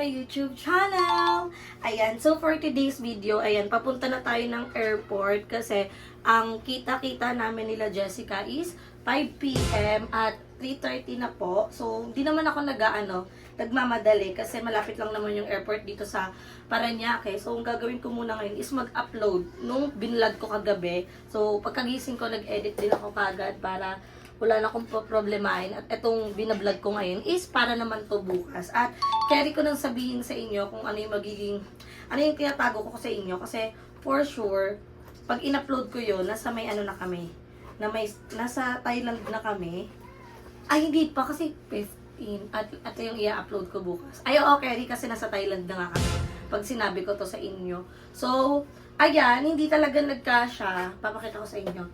my YouTube channel! Ayan, so for today's video, ayan, papunta na tayo ng airport kasi ang kita-kita namin nila Jessica is 5 p.m. at 3:30 na po. So, hindi naman ako nagmamadali kasi malapit lang naman yung airport dito sa Parañaque. So, ang gagawin ko muna ngayon is mag-upload nung binlog ko kagabi. So, pagkagising ko, nag-edit din ako kagad para wala na akong problemahin. At itong binablog ko ngayon is para naman to bukas. At carry ko nang sabihin sa inyo kung ano yung ano yung tinatago ko sa inyo. Kasi for sure, pag in-upload ko yun, nasa may ano na kami. Nasa Thailand na kami. Ay, hindi pa kasi 15. At yung i-upload ko bukas. Ay, okay, kasi nasa Thailand na nga kami. Pag sinabi ko to sa inyo. So, ayan, hindi talaga nagkasya. Papakita ko sa inyo.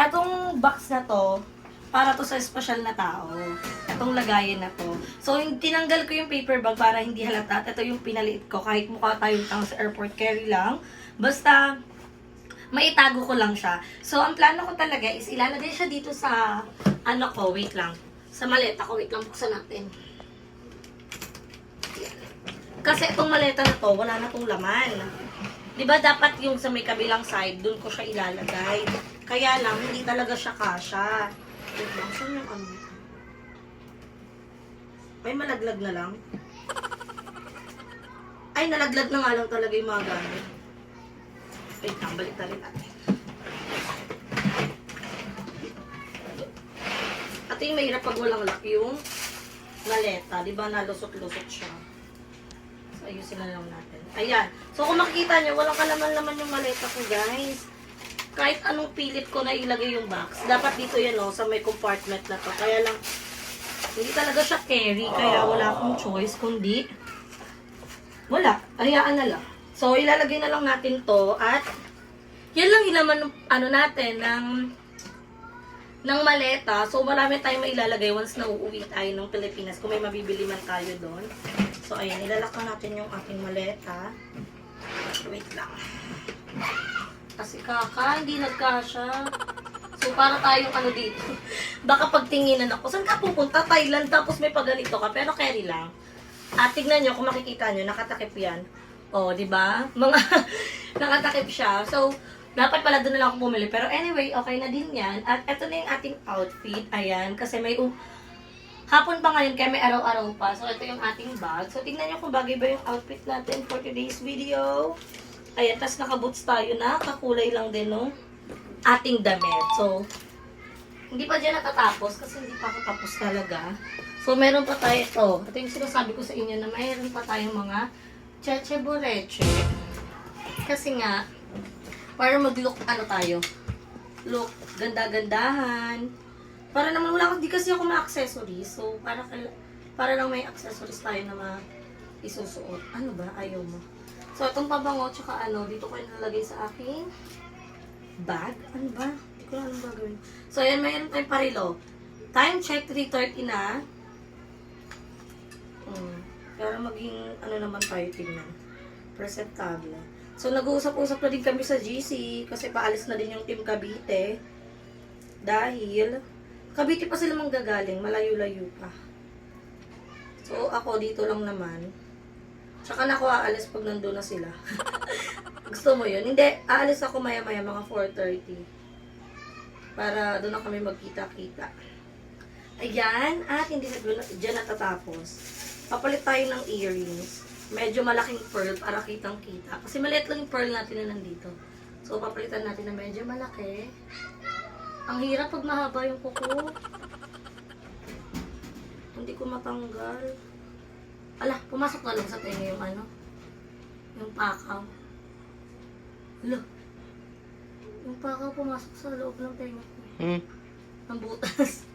Etong box na to, para to sa special na tao. Etong lagayan na to. So, tinanggal ko yung paper bag para hindi halata. Ito yung pinaliit ko. Kahit mukha tayong tao sa airport, carry lang. Basta, maitago ko lang siya. So, ang plano ko talaga is ilalagay siya dito sa, wait lang. Sa maleta ko, wait lang, buksan natin. Kasi itong maleta na to, wala na tong laman. Diba dapat yung sa may kabilang side, dun ko siya ilalagay. Kaya lang, hindi talaga siya kasha. Wait lang, saan yung ano? May malaglag na lang. Ay, nalaglag na nga lang talaga yung mga gamit. Wait lang, balik na rin natin. At yung mahirap pag walang lock yung maleta. Diba nalusot-lusot siya. So, ayusin na lang natin. Ayan. So, kung makikita nyo, walang kalaman-laman yung maleta ko, guys. Kahit anong pilit ko na ilagay yung box. Dapat dito yan, sa may compartment na to. Kaya lang, hindi talaga siya carry. Kaya wala akong choice, kundi wala. Hayaan na lang. So, ilalagay na lang natin to. At, yan lang ilaman natin ng maleta. So, marami tayong mailalagay once na uuwi tayo ng Pilipinas. Kung may mabibili man tayo doon. So, ayan. Ilalak na natin yung ating maleta. Wait lang. Kasi hindi nagkasya. So, para tayong dito. Baka pagtinginan ako. Saan ka pupunta? Thailand. Tapos may paganito ka. Pero carry lang. At tignan nyo, kung makikita nyo, nakatakip yan. O, diba? Mga nakatakip siya. So, dapat pala doon na lang ako bumili. Pero anyway, okay na din yan. At eto na yung ating outfit. Ayan. Kasi may hapon pa ngayon, kaya may araw-araw pa. So, ito yung ating bag. So, tignan nyo kung bagay ba yung outfit natin for today's video. Ayan, tas naka-boots tayo na. Kakulay lang din, no? Ating damit. So, hindi pa dyan natatapos kasi hindi pa ako tapos talaga. So, meron pa tayo ito. Ito yung sinasabi ko sa inyo na mayroon pa tayong mga cheche boreche. Kasi nga, para mag-look, tayo? Look, ganda-gandahan. Para naman wala hindi kasi ako ma-accessories. So, para lang may accessories tayo na isusuot. Ano ba? Ayaw mo. So, itong pabango, tsaka dito ko nilalagay sa aking bag. Ano ba? Hindi ko na anong gagawin. So, ayan, mayroon tayong parilo. Time check, 3:30 na. Para maging, naman tayo tingnan. Presentable. So, nag-uusap-usap na din kami sa GC kasi paalis na din yung Team Cavite. Dahil, Cavite pa sila manggagaling. Malayo-layo pa. So, ako dito lang naman. Tsaka na ako aalis pag nandun na sila. Gusto mo yun? Hindi, aalis ako maya-maya mga 4:30. Para doon na kami magkita-kita. Ayan, at hindi na dyan natatapos. Papalit tayo ng earrings. Medyo malaking pearl para kitang-kita. Kasi maliit lang yung pearl natin na nandito. So, papalitan natin na medyo malaki. Ang hirap pag mahaba yung kuko. Hindi ko matanggal. Ala, pumasok na lang sa tenga yung yung pakaw. Ala, yung pakaw pumasok sa loob ng tenga ko. Ang butas.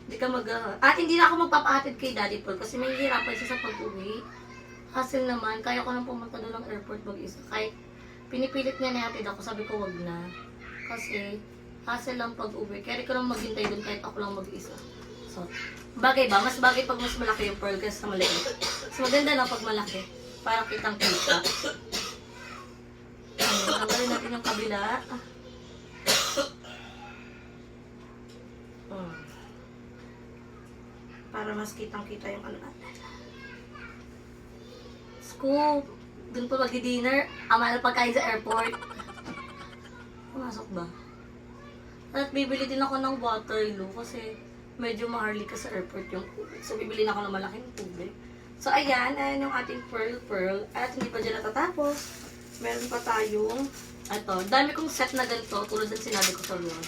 Hindi ka At hindi na ako magpapahatid kay Daddy Paul kasi may hihirapan siya sa pag-uwi. Hassle naman, kaya ko nang pumunta doon ng airport mag-isa. Kahit pinipilit niya na hatid ako, sabi ko wag na. Kasi hassle lang pag-uwi. Kaya ko lang maghintay doon kahit ako lang mag-isa. So, bagay ba? Mas bagay pag mas malaki yung pearl kasi sa maliit. Mas maganda na pag malaki. Para kitang kita. Tanggalin natin yung kabila. para mas kitang-kita yung ano natin. Scoop! Doon pa mag-dinner. Ama na pagkain sa airport. Pumasok ba? At bibili din ako ng Waterloo kasi medyo maharli ka sa airport yung tubig. So, bibili na ako ng malaking tubig. So, ayan yung ating pearl. At hindi pa dyan natatapos. Meron pa tayong, dami kong set na ganito, tulad ng sinabi ko sa vlog.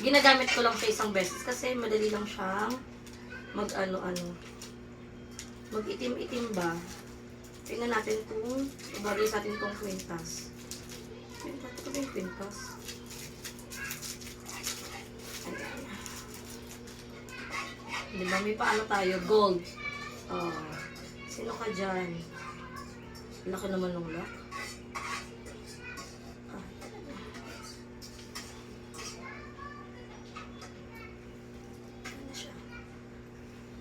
Ginagamit ko lang siya isang beses kasi madali lang siyang mag-itim-itim ba. Tingnan natin kung ibagay sa atin itong kwintas. Ito ba yung kwintas? Ayan. Diba may paano tayo? Gold. Oh. Sino ka dyan? Laki naman ng lock.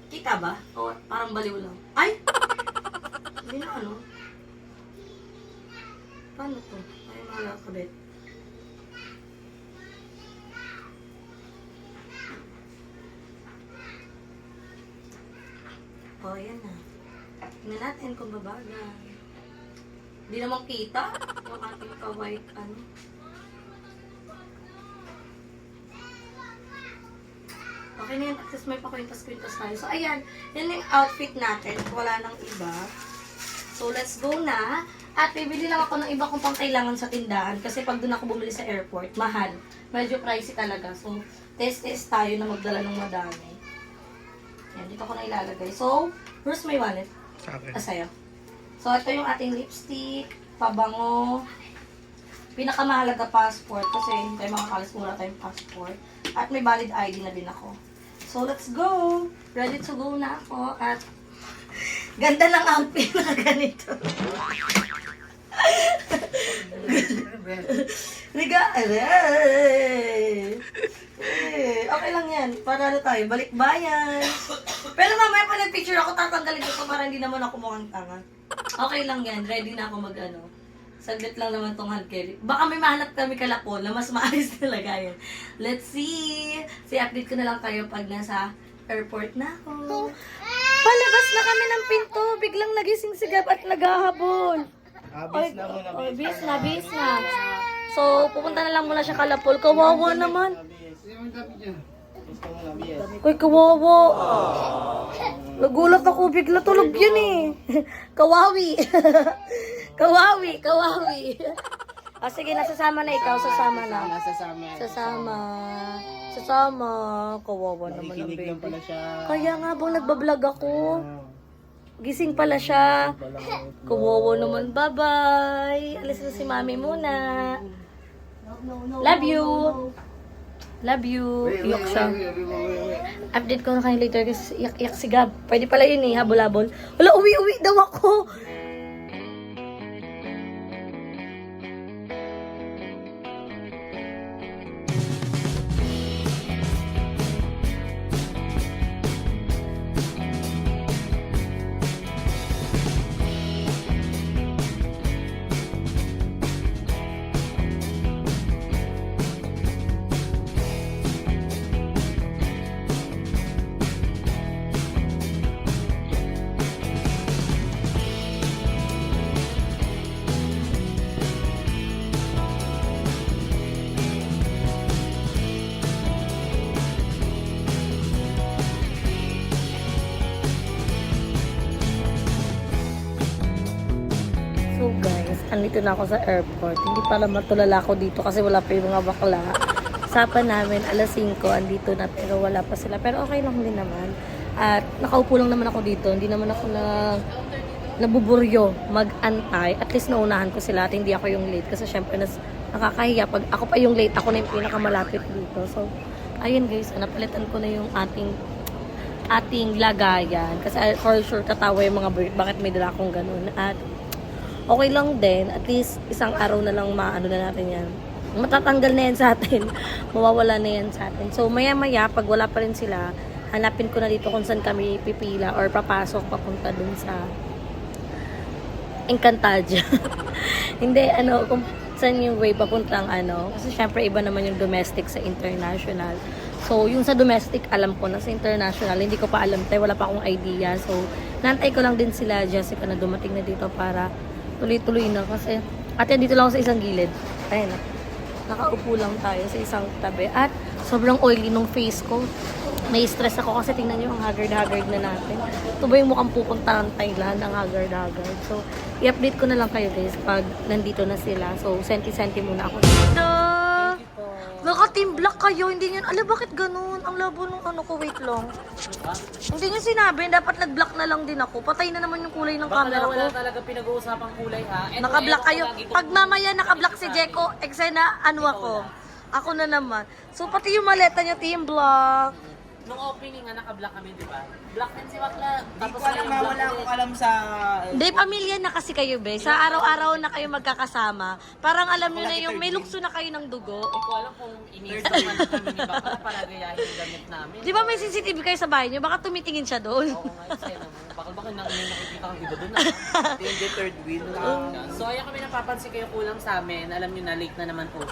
Kita ba? O parang baliw lang. Ay! Hindi na ano. Paano to? Ay, mga kabit. O, yan na. Tingnan natin kung babagay. Hindi naman kita yung ating ka-white ano. Okay na yan. At least may pakwintas-kwintas tayo. So, ayan. Yan yung outfit natin. Wala nang iba. So, let's go na. At bibili lang ako ng iba kong pangkailangan sa tindahan. Kasi pag doon ako bumili sa airport, mahal. Medyo pricey talaga. So, test tayo na magdala ng madami. Yan, dito ko na ilalagay. So, where's my wallet? Sa akin. Sa'yo. So, ito yung ating lipstick, pabango, pinakamahalaga passport kasi hindi tayo makakalis kung wala tayong passport. At may valid ID na din ako. So, let's go! Ready to go na ako. At ganda ng outfit na ganito. Liga, okay lang yan. Para ano tayo, balikbayan. Pero mamaya pa nag-picture ako, tatanggalin ko para hindi naman ako mukhang tanga. Okay lang yan, ready na ako mag-ano. Saglit lang naman tong hand carry. Baka may mahanap kami kalapon na mas maayos talaga yan. Let's see. update ko na lang kayo pag nasa airport na ako. Palabas na kami ng pinto. Biglang nagising si Gab at naghahabol. Bis na muna. Bis na. So, pupunta na lang muna siya kalapol. Kawawa naman. Uy, kawawa. Nagulat ako. Bigla tulog yun eh. Kawawi. Kawawi. Sige, nasasama na ikaw. Sasama na. Sasama. Kawawa naman ang baby. Kaya nga bang nagbablog ako. Gising pala siya. Kawawa naman. Bye-bye. Alis na si mami muna. Love you. Iyak siya. Update ko na kayo later kasi iyak si Gab. Pwede pala yun eh. Habol-habol. Wala, uwi daw ako. So guys, andito na ako sa airport. Hindi pala matulala ako dito kasi wala pa yung mga bakla. Usapan namin, alas 5, andito na pero wala pa sila. Pero okay lang din naman. At nakaupo lang naman ako dito. Hindi naman ako nabuburyo mag-antay. At least naunahan ko sila at hindi ako yung late. Kasi syempre nakakahiya. Pag ako pa yung late, ako na yung pinakamalapit dito. So, ayun guys, napalitan ko na yung ating lagayan. Kasi for sure tatawa yung mga bird. Bakit may dala akong ganun. At okay lang din. At least isang araw na lang maano na natin yan. Matatanggal na yan sa atin. Mawawala na yan sa atin. So, maya-maya, pag wala pa rin sila, hanapin ko na dito kung saan kami pipila or papasok papunta dun sa Encantadia. Hindi, kung saan yung way papuntang kasi syempre iba naman yung domestic sa international. So, yung sa domestic, alam ko na. Sa international, hindi ko pa alam tayo. Wala pa akong idea. So, nantay ko lang din sila, Jessica, na dumating na dito para tuloy-tuloy na. Kasi, ate, dito lang ako sa isang gilid. Ayun na. Nakaupo lang tayo sa isang tabi. At, sobrang oily nung face ko. May stress ako kasi tingnan nyo ang haggard-haggard na natin. Ito ba yung mukhang pupunta ng Thailand, ang haggard-haggard. So, i-update ko na lang kayo guys pag nandito na sila. So, senti-senti muna ako. Naka-team black kayo, hindi nyo, ala bakit ganun? Ang labo nung ano ko, wait lang. Hindi nyo sinabi, dapat nag-black na lang din ako. Patay na naman yung kulay ng camera ko. Wala talaga pinag-uusapang kulay ha. Naka-black kayo. Pag mamaya naka-black si Jeko, eksena, ano ako? Ako na naman. So, pati yung maleta nyo, team black. Nung opening nga, naka-black kami, di ba? Black din si Bakla. Tapos wala akong alam sa... Hindi, pamilya na kasi kayo, be. Sa araw-araw na kayo magkakasama. Parang alam nyo na yung may lukso na kayo ng dugo. Hindi ko alam kung iniisip man kami ni Bakla para gayahin yung gamit namin. Di ba may CCTV kayo sa bahay nyo? Baka tumitingin siya doon. Oo nga, sa'yo naman. Bakal may nakikita kang iba doon Yung the third wheel. So, ayan kami napapansin kayo kulang sa amin. Alam nyo na, late na naman po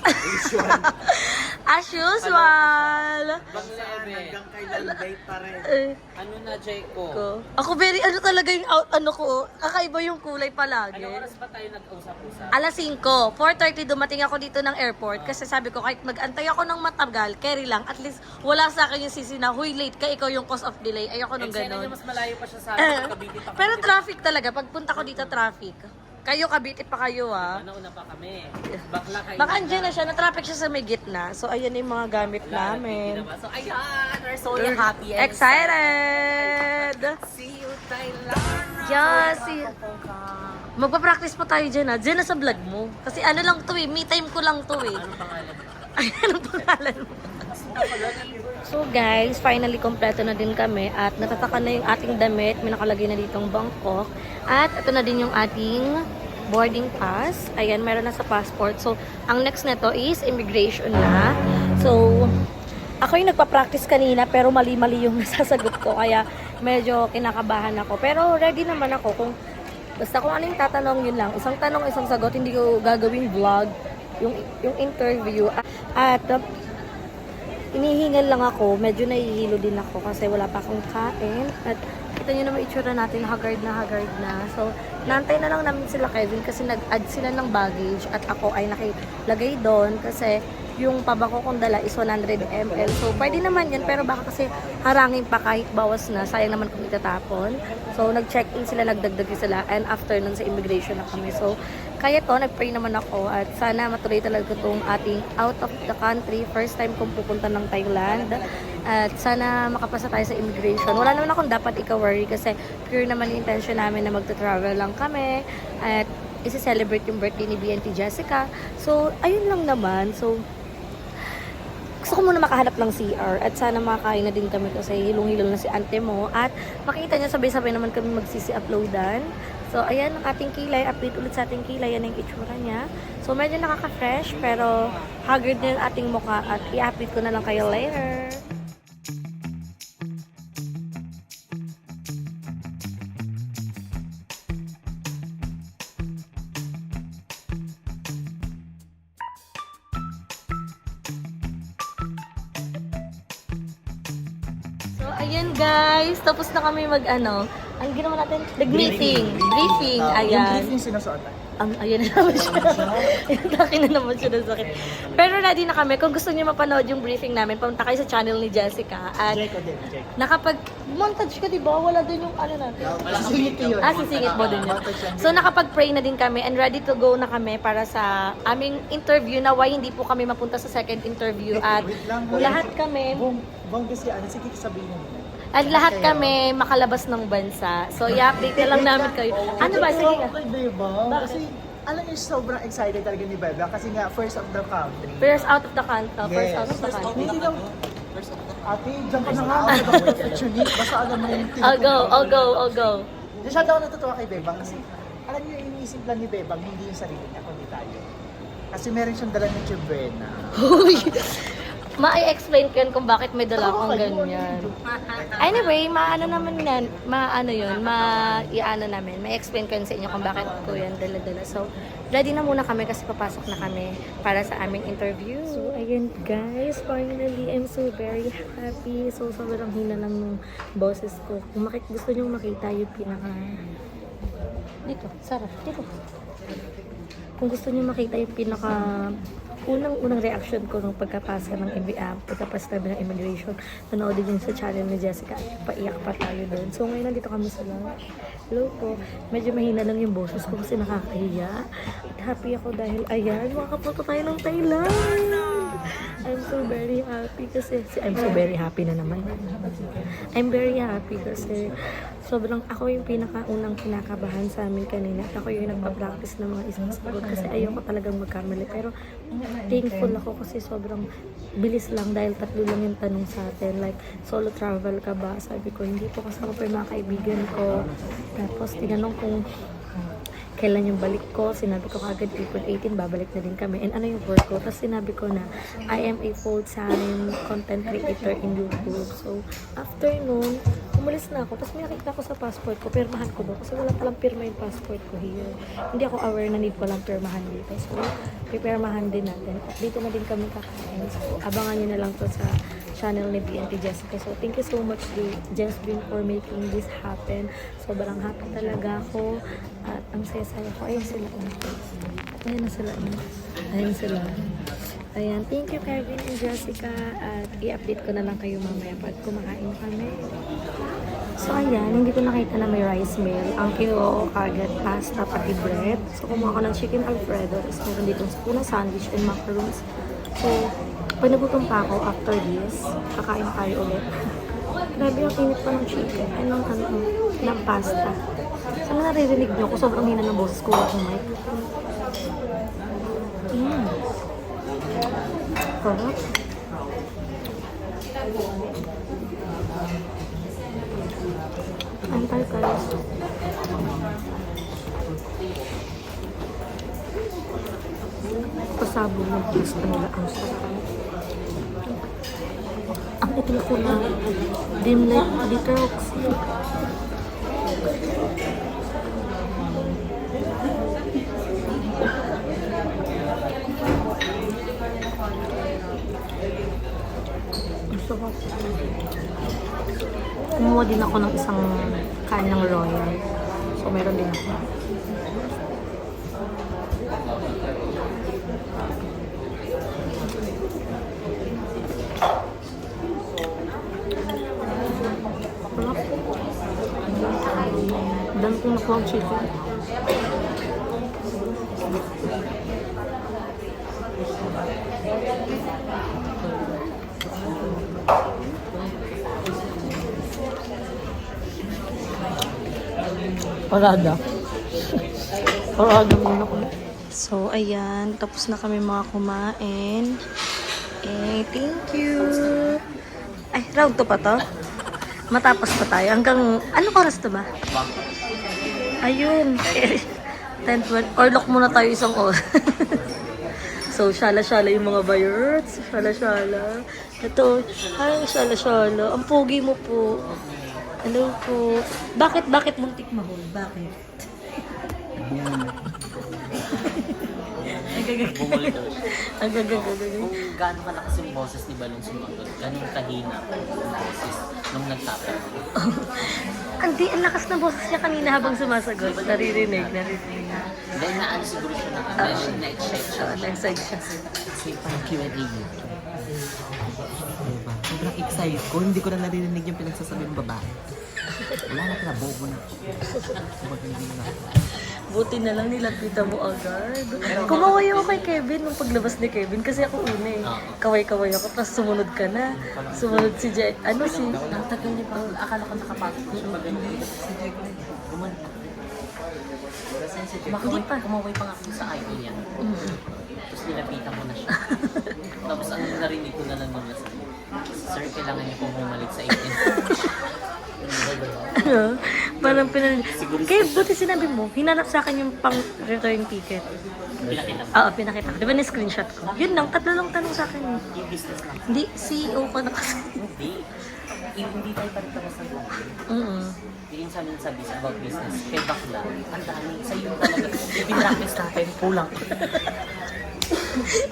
siya. As usual. Hanggang kailan late pa rin. Ano na, Jayco? Ako very, ano talaga yung out, ano ko, kakaiba yung kulay palagi. Anong oras ba tayo nag-usap-usap? Alas 5, 4:30 dumating ako dito ng airport kasi sabi ko kahit mag-antay ako ng matagal, carry lang, at least wala sa akin yung sisi na, huy late ka, ikaw yung cause of delay. Ayoko nung Eksena ganon. niya mas malayo pa siya sa akin. Kabiti pa Pero kami. traffic talaga, pagpunta ko dito traffic. Kayo, Cavite pa kayo ah. Nauna pa kami. Bakla kayo. Baka andyan na siya, na-traffic siya sa may gitna. So, ayan yung mga gamit namin. So, ayan! We're so happy and Excited! See you, Thailand! Yes! Magpa-practice pa tayo dyan ah. Dyan na sa vlog mo. Kasi ano lang to eh, me time ko lang to eh. Anong pangalan mo? Ay, anong pangalan mo? So guys, finally kompleto na din kami at natataka na yung ating damit. May nakalagay na ditong Bangkok. At ito na din yung ating boarding pass. Ayan, meron na sa passport. So, ang next neto is immigration na. So, ako yung nagpa-practice kanina pero mali-mali yung nasasagot ko. Kaya medyo kinakabahan ako. Pero ready naman ako kung basta kung ano yung tatanong yun lang. Isang tanong, isang sagot. Hindi ko gagawing vlog yung interview. At inihingal lang ako, medyo nahihilo din ako kasi wala pa akong kain. At kita nyo naman itsura natin, haggard na. So, nantay na lang namin sila Kevin kasi nag-add sila ng baggage at ako ay nakilagay doon kasi yung pabako kong dala is 100 ml. So, pwede naman yan pero baka kasi harangin pa kahit bawas na. Sayang naman kung itatapon. So, nag-check-in sila, nagdagdag sila and after nun sa immigration na kami. So, kaya to, nag-pray naman ako at sana matuloy talaga itong ating out of the country. First time kong pupunta ng Thailand. At sana makapasa tayo sa immigration. Wala naman akong dapat ika-worry kasi pure naman yung intention namin na magta-travel lang kami. At isi-celebrate yung birthday ni BNT Jessica. So, ayun lang naman. So, gusto ko muna makahanap ng CR at sana makakain na din kami kasi hilong-hilong na si ante mo at makita niya sabay-sabay naman kami magsisi-uploadan. So, ayan ang ating kilay. Update ulit sa ating kilay. Yan ang itsura niya. So, medyo nakaka-fresh pero haggard na yung ating mukha at i-update ko na lang kayo later. So, ayan guys. Tapos na kami mag-ano. Ang ginawa natin? Nag-meeting. Briefing. Yung Ayan. briefing sinusuotan. Ayun na naman siya. Akin na naman siya ng sakit. Pero ready na kami. Kung gusto niyo mapanood yung briefing namin, pumunta kayo sa channel ni Jessica. At Jeko din, Jeko. nakapag-montage ka, diba? Wala din yung ano natin. Sisingit ko yun. Sisingit mo din yun. So, nakapag-pray na din kami and ready to go na kami para sa aming interview na why hindi po kami mapunta sa second interview. At Wait lang, lahat kami, Bong kasi ano, sige sabihin mo muna. at lahat kami makalabas ng bansa. So, i-update na lang namin kayo. Ano ba? Sige nga. Okay, Beba. Kasi, alam niyo, sobrang excited talaga ni Beba. Kasi nga, first of the country. First out of the country. First out of the country. Hindi lang. Ate, dyan ka na nga. Opportunity. Basta alam mo yung I'll go, I'll go, I'll go. Masyado ako natutuwa kay Bebang kasi alam niyo, iniisip lang ni Bebang, hindi yung sarili niya, kundi tayo. Kasi meron siyang dala ng Chibuena. Uy! Ma-explain ko yan kung bakit may dala akong ganyan. Anyway, maano naman yan, iano namin, ma-explain ko yun sa inyo kung bakit ko yan dala-dala. So, ready na muna kami kasi papasok na kami para sa aming interview. So, ayun guys, finally, I'm so very happy. So, sobrang hina lang ng boses ko. Kung gusto nyo makita yung dito, Sarah, dito. Kung gusto nyo makita yung unang reaction ko nung pagkapasa ng pagkapasa namin ng immigration, nanoodin yun sa channel ni Jessica at paiyak pa tayo doon. So ngayon nandito kami sa lunch. Hello po. Medyo mahina lang yung boses ko kasi nakakahiya. At happy ako dahil ayan, makapunta tayo ng Thailand. I'm so very happy kasi I'm so very happy na naman. I'm very happy kasi sobrang ako yung pinakaunang kinakabahan sa amin kanina. Ako yung nagpa-practice ng mga isang sagot kasi ayoko talagang magkamali. Pero thankful ako kasi sobrang bilis lang dahil 3 lang yung tanong sa atin. Like, solo travel ka ba? Sabi ko, hindi po kasi ako pa yung mga kaibigan ko. Tapos, tinanong kung kailan yung balik ko. Sinabi ko kagad April 18, babalik na din kami. And ano yung work ko? Tapos sinabi ko na, I am a full-time content creator in YouTube. So, after nun, umalis na ako. Tapos may nakita ko sa passport ko, pirmahan ko doon. Kasi wala palang pirma yung passport ko here. Hindi ako aware na need ko lang pirmahan dito. So, pipirmahan din natin. At dito na din kami kakain. So, abangan nyo na lang to sa channel ni BNT Jessica. So, thank you so much, Jessbin, for making this happen. Sobrang happy talaga ako. At ang saya-saya ko. Ayan sila. Ayan na sila. Ayan sila. Ayan. Thank you, Kevin and Jessica. At i-update ko na lang kayo mamaya pag kumakain kami. So, ayan. Hindi ko nakita na may rice meal. Ang kinuha ko kagad pasta pati bread. So, kumuha ko ng chicken alfredo. Tapos meron ditong tuna sandwich and macaroons. So, pag nagutom pa ako after this, kakain tayo ulit. Grabe ang init pa ng chicken. Ng pasta. Sana naririnig nyo ko, sobrang hina ng boses ko ang mic. Sarap. Antay guys. Pasabog ng pasta nila ang sarap. Ang itim ko na dim light detox. Kumuha din ako ng isang kanyang royal. So, meron din ako. Dan kung nakuha ang chicken. Parada. Parada muna ko. So, ayan. Tapos na kami mga kumain. Eh, thank you. Ay, round to pa to? Matapos pa tayo. Hanggang, anong oras to ba? Ayun. 10-12. Or lock muna tayo isang oras. So, shala-shala yung mga buyers. Shala-shala. Ito. Ay, shala-shala. Ang pogi mo po. Hello po. Bakit muntik mahol? Bakit? Bumuli daw siya. Ang gagagagag. Kung gaano kalakas yung boses ni Balon sumagot, ganun kahina yung boses nung nagtapos. Ang lakas ng boses niya kanina habang sumasagot. Naririnig. Dahil naano siguro siya na-excite siya. Nag-side siya. Kasi parang Q&A yun. Diba? Sobrang excited ko. Hindi ko na naririnig yung pinagsasabi ng babae. Wala na pala, bobo na. Hindi na. Buti na lang nilapitan mo agad. Kumaway ako kay Kevin nung paglabas ni Kevin kasi ako una eh. Kaway-kaway ako, tapos sumunod ka na. Sumunod si Jay. Ano si... Ang tagal niya pa, akala ko nakapasok siya. Si Jay ko Hindi pa. Kumaway pa nga ako sa idol niya. Tapos nilapitan mo na siya. Tapos ang narinig ko na lang nung nasa, Sir, kailangan niyo pong bumalik sa 18. Parang kaya buti sinabi mo, hinanap sa akin yung pang return ticket. Pinakita mo. Oo, pinakita ko. Di ba na-screenshot ko? Yun lang, tatlo lang tanong sa akin. Yung business lang. Hindi, CEO ko na kasi. Hindi tayo parang sa buhay. Yung sabi sa about business, kay bakla, ang dami, sa iyo talaga. Yung pinractice natin, kulang.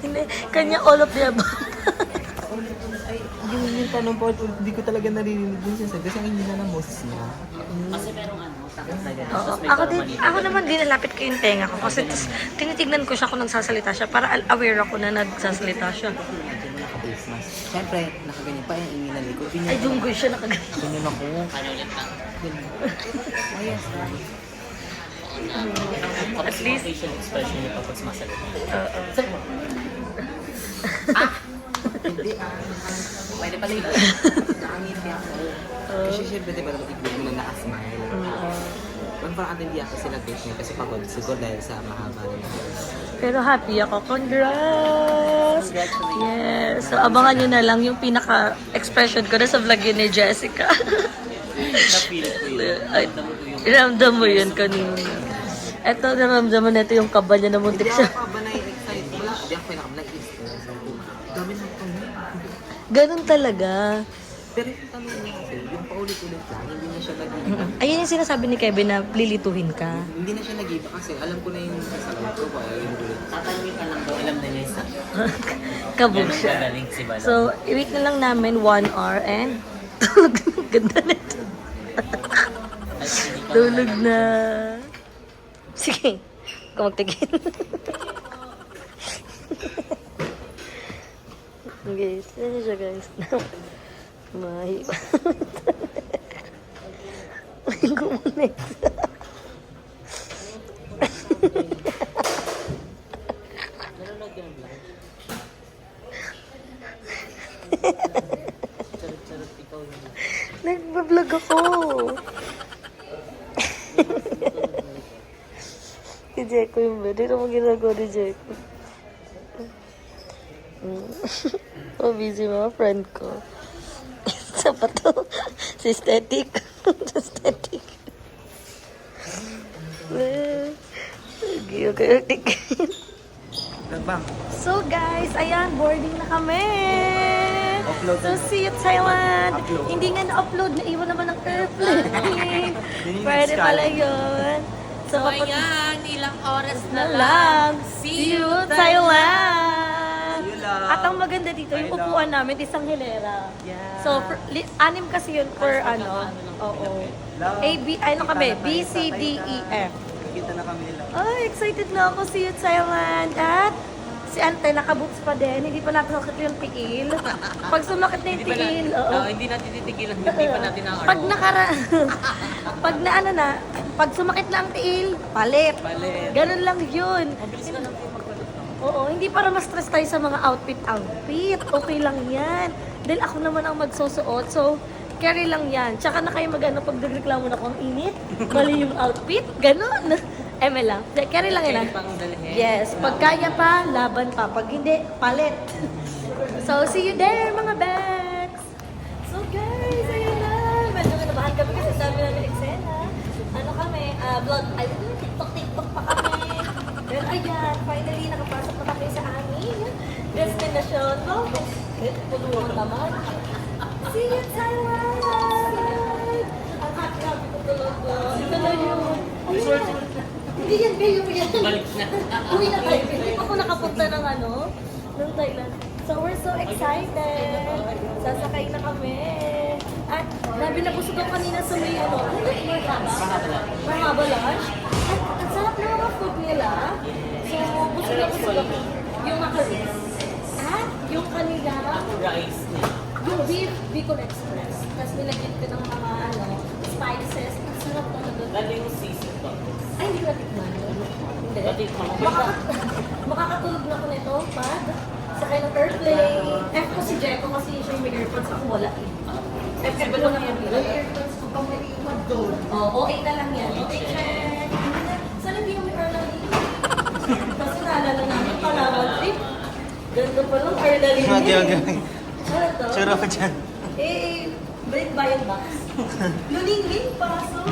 Hindi, kanya all of the above. Yung tanong po, hindi ko talaga naririnig yung sinasabi kasi hindi na na-most niya. Kasi merong takot na gano'n. Oo, ako naman din nalapit ko yung tenga ko kasi tinitignan ko siya kung nagsasalita siya para aware ako na nagsasalita siya. Naka-face mask. Siyempre, nakaganyan pa yung ingin na likod. Ay, dunggoy siya nakaganyan. Ganyan ako. Ano ulit na? Ayos na. At least, Facial expression niya kapag sumasalita. Hindi pwede pala yun. Nakangiti ako. Kasi syempre, di ba naman iglog mo na nakasmile. Parang atindi ako sila date niya kasi pagod. Siguro dahil sa mahaba na. pero happy ako. Congrats! Yes. So, abangan nyo na lang yung pinaka-expression ko na sa vlog yun ni Jessica. Na-feel ko yun. Ay, ramdam mo yun kanina. Eto, naramdaman natin yung kaba niya na muntik Hindi siya. ako ba na-excite? Wala. Hindi ako pinaka-like-is. Dami na ito. Ganun talaga. Pero yung tanong niya kasi, yung paulit-ulit lang, hindi na siya nag-iba. Ayun yung sinasabi ni Kevin na lilituhin ka. Hindi na siya nag-iba kasi alam ko na yung sasagot ko ba yung ulit. Tatanungin ka lang daw, alam na niya isa. Kabog siya. Si Bala. So, i-wait na lang namin 1 hour and ganda nito. Tulog na. Sige, ikaw magtigil. Guys, yan siya guys. Mahiba. May gumunik. Nanonood ka ng vlog? Charot-charot ikaw yun. Nagbablog ako. Si Jeko yung ba? Dito mo ginagawa ni Jeko. Oh, busy mga friend ko. Isa pa to. Si Static. Static. Okay. Nagbang. So guys, ayan, boarding na kami. Upload So see you Thailand. Upload. Hindi nga na-upload, naiwan naman ng airplane. Yun yung Pwede next pala call. yun. So, Ayan, ilang oras na na lang. lang. See you Thailand. See you lang. At ang maganda dito, yung Bye, love. upuan namin, isang hilera. Yeah. So, 6 kasi yun per ano. Oo. Love. A, B, ano kami? Kita na B, tayo C, sa D, E, Thailand. F. Kita na kami nila. Ay, excited na ako. See you Thailand. At si Ante, nakaboots pa din. Hindi pa nakakit yung tiil. Pag sumakit na yung tiil, oo. Hindi natin titigilan, hindi pa natin na Pag pag na ano na, pag sumakit na ang tiil, palit. Palit. Ganun lang yun. Mabilis ka lang kayo magpalit. Oo, hindi para ma-stress tayo sa mga outfit. Okay lang yan. Dahil ako naman ang magsusuot. So, carry lang yan. Tsaka na kayo mag-ano pag nagreklamo na kung init. Mali yung outfit. Ganun. Eme lang. Carry lang yan. Pang dalhin. Yes. Pag kaya pa, laban pa. Pag hindi, palit. So, see you there, mga bags! So, guys, ayun na. Medyo kinabahan kami kasi sabi namin eksena. Ano kami, vlog, ay, TikTok pa kami. Pero ayan, finally, nakapasok na kami sa aming destination. No? Tulungan naman. See you, Thailand! Ang happy ko talaga. Ito na yun. Hindi yan, bayo yan. Balik na. Uwi na tayo. Hindi pa ako nakapunta ng ano, ng Thailand. So we're so excited. Sasakay na kami. At nabinabusog ako kanina sa may ano, ano yun? Mahaba lunch. At ang sarap na mga food nila. So busog ako. Yung macaroons. At yung kanila, Rice na. yung beef Bicol Express. Tapos nilagyan ko ng mga ano, spices. Ang sarap talaga. Lalo yung season ba? Ay, hindi ko natikman. Hindi. Natikman mo. Makakatulog na ako nito pag sakay ng airplane. F ko si Jeko kasi siya yung may earphones. Ako wala eh. F ko lang yan. Yung earphones ko pang may iwan doon. Oo, OA na lang yan. Okay, check. Saan hindi yung may early? Kasi naalala namin Palawan trip. Ganda pa lang early. Okay. Ano to? Churo ko dyan. Eh, Balik bayad box. Luling-ling paso.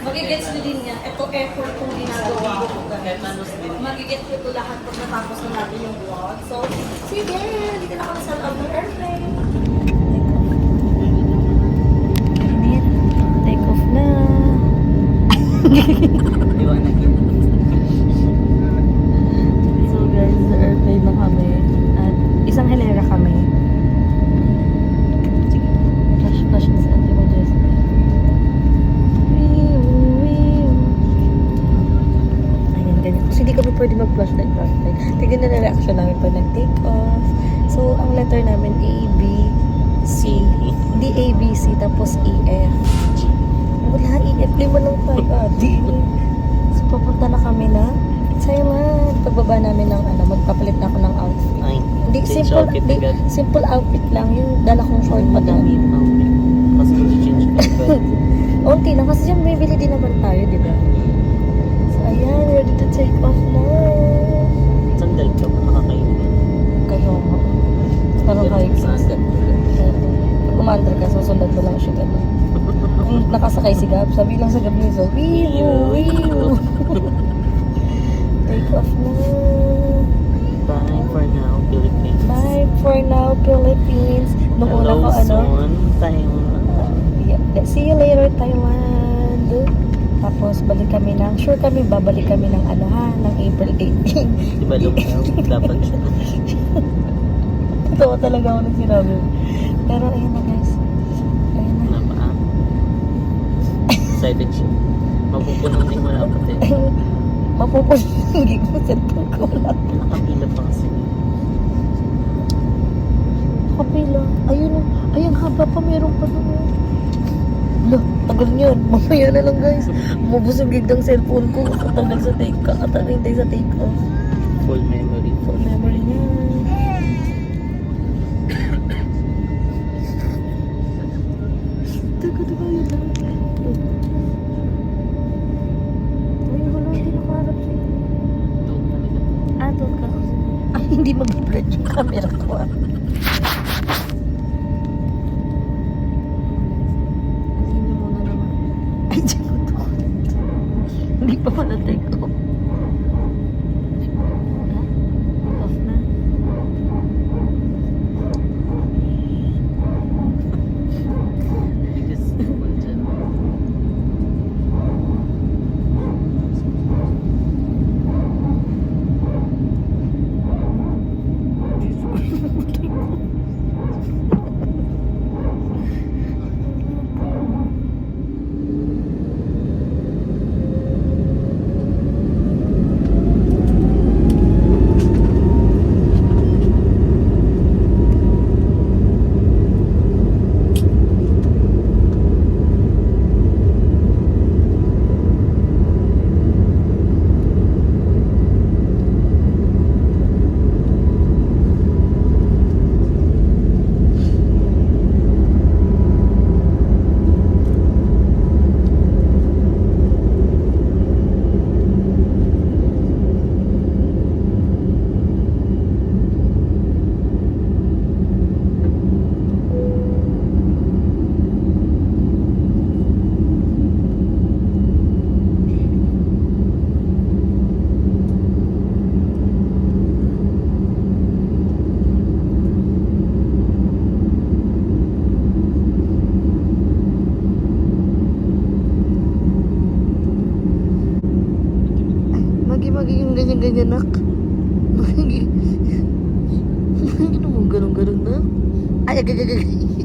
Magigets nyo din yan. Ito effort kong ginagawa ko. Tetanus din. Magigets ko ito lahat pag natapos na natin yung vlog. So, sige, dito na kami sa loob ng airplane. Take off na. Iwanan yun. So guys, sa airplane na kami. At isang hilera kami. Sige. Flash na sa auntie mo, Jessica. Ayan, ganyan. Kasi hindi kami pwede mag-flashlight. Tignan na reaction namin pag nag-take off. So, ang letter namin, A, B, C. Hindi A, B, C, tapos E, F. Wala, E, F. Lima lang tayo. D. So, papunta na kami na Thailand. Pagbaba namin ng magpapalit na ako ng outfit. Ay, Hindi, change simple, outfit di, agad. simple outfit lang. Yung dala kong short pa Madami doon. yung outfit. Kasi mag-change ka agad. Unti lang. Kasi dyan, may bili din naman tayo, di ba? So, ayan. Ready to take off na. Sandal ka ba? Nakakainin. Kayo nga. Parang kayo. Pag umandar ka, susundan mo lang siya gano'n. Yung nakasakay si Gab, sabi lang sa Gab niyo, wiwu, wiwu. Take off na. Bye for now, Philippines. Bye for now, Philippines. Nung una ko, Soon, Taiwan. yeah, see you later, Thailand. Tapos, balik kami ng, sure kami, babalik kami ng ng April 18. Diba lumaw? Dapat siya. Totoo talaga ako nung sinabi. Pero, ayun na guys. Ayun na. Napaa. Excited siya. Mapupunan din mo na kapatid. Mapupunin ko sa cellphone ko lang. Nakapila pa kasi. Kapila. Ayun o. Ayun, haba pa. Meron pa doon. Lo, tagal yun. Mamaya na lang guys. Mabusugig ng cellphone ko. Katagal sa take ka. Katagal sa take off. Full memory. Full memory na. Taga yun lang. Ay, wala. Hindi nakaharap siya. Doon talaga. Doon ka. Ay, hindi mag-blend yung camera ko ah. Alisin niyo muna naman. Ay, dyan ko to. Hindi pa pala take off. Ha? Off na. Because, dyan. Magi yung ganyan-ganyan nak. Magi naman ganun-ganun na. Ay, agagagagay.